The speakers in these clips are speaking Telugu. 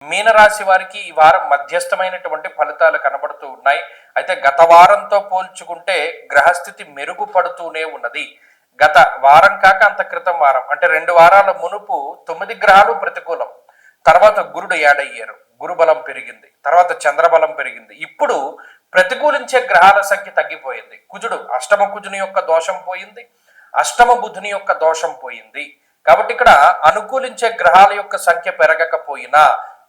మీనరాశి వారికి ఈ వారం మధ్యస్థమైనటువంటి ఫలితాలు కనబడుతూ ఉన్నాయి. అయితే గత వారంతో పోల్చుకుంటే గ్రహస్థితి మెరుగుపడుతూనే ఉన్నది. గత వారం కాక అంత క్రితం వారం అంటే 2 వారాల మునుపు 9 గ్రహాలు ప్రతికూలం. తర్వాత గురుడు యాడ్ అయ్యారు, గురుబలం పెరిగింది, తర్వాత చంద్రబలం పెరిగింది. ఇప్పుడు ప్రతికూలించే గ్రహాల సంఖ్య తగ్గిపోయింది. కుజుడు అష్టమ కుజుని యొక్క దోషం పోయింది, అష్టమ బుధుని యొక్క దోషం పోయింది. కాబట్టి ఇక్కడ అనుకూలించే గ్రహాల యొక్క సంఖ్య పెరగకపోయినా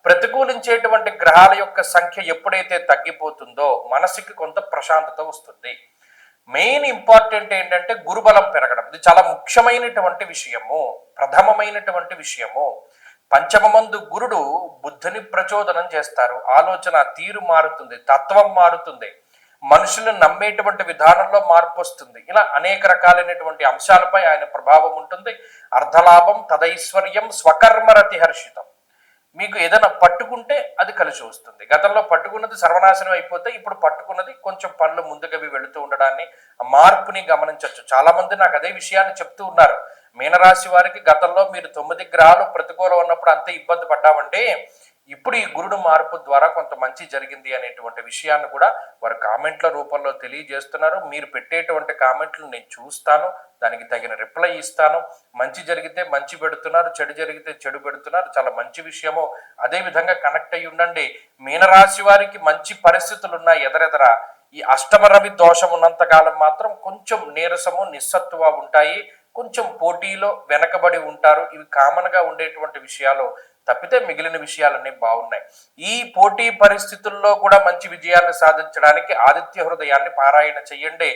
ప్రతికూలించేటువంటి గ్రహాల యొక్క సంఖ్య ఎప్పుడైతే తగ్గిపోతుందో మనసుకి కొంత ప్రశాంతత వస్తుంది. మెయిన్ ఇంపార్టెంట్ ఏంటంటే గురుబలం పెరగడం. ఇది చాలా ముఖ్యమైనటువంటి విషయము, ప్రథమమైనటువంటి విషయము. పంచమమందు గురుడు బుద్ధిని ప్రచోదనం చేస్తారు. ఆలోచన తీరు మారుతుంది, తత్వం మారుతుంది, మనుషులను నమ్మేటువంటి విధానంలో మార్పు వస్తుంది. ఇలా అనేక రకాలైనటువంటి అంశాలపై ఆయన ప్రభావం ఉంటుంది. అర్ధలాభం, తదైశ్వర్యం, స్వకర్మరతి హర్షితం. మీకు ఏదైనా పట్టుకుంటే అది కలిసి వస్తుంది. గతంలో పట్టుకున్నది సర్వనాశనం అయిపోతే ఇప్పుడు పట్టుకున్నది కొంచెం పనులు ముందుకవి వెళుతూ ఉండడాన్ని, మార్పుని గమనించవచ్చు. చాలా మంది నాకు అదే విషయాన్ని చెప్తూ ఉన్నారు. మీనరాశి వారికి గతంలో మీరు 9 గ్రహాలు ప్రతికూలం ఉన్నప్పుడు అంతే ఇబ్బంది పడ్డామంటే ఇప్పుడు ఈ గురుడు మార్పు ద్వారా కొంత మంచి జరిగింది అనేటువంటి విషయాన్ని కూడా వారు కామెంట్ల రూపంలో తెలియజేస్తున్నారు. మీరు పెట్టేటువంటి కామెంట్లు నేను చూస్తాను, దానికి తగిన రిప్లై ఇస్తాను. మంచి జరిగితే మంచి పెడుతున్నారు, చెడు జరిగితే చెడు పెడుతున్నారు. చాలా మంచి విషయము. అదే విధంగా కనెక్ట్ అయ్యి ఉండండి. మీనరాశి వారికి మంచి పరిస్థితులు ఉన్నాయి ఎదరెదర. ఈ అష్టమ రవి దోషం ఉన్నంతకాలం మాత్రం కొంచెం నీరసము, నిస్సత్తువ ఉంటాయి. కొంచెం పోటీలో వెనకబడి ఉంటారు. ఇవి కామన్ గా ఉండేటువంటి విషయాలు తప్పితే మిగిలిన విషయాలన్నీ బాగున్నాయి. ఈ పోటీ పరిస్థితుల్లో కూడా మంచి విజయాన్ని సాధించడానికి ఆదిత్య హృదయాన్ని పారాయణ చెయ్యండి.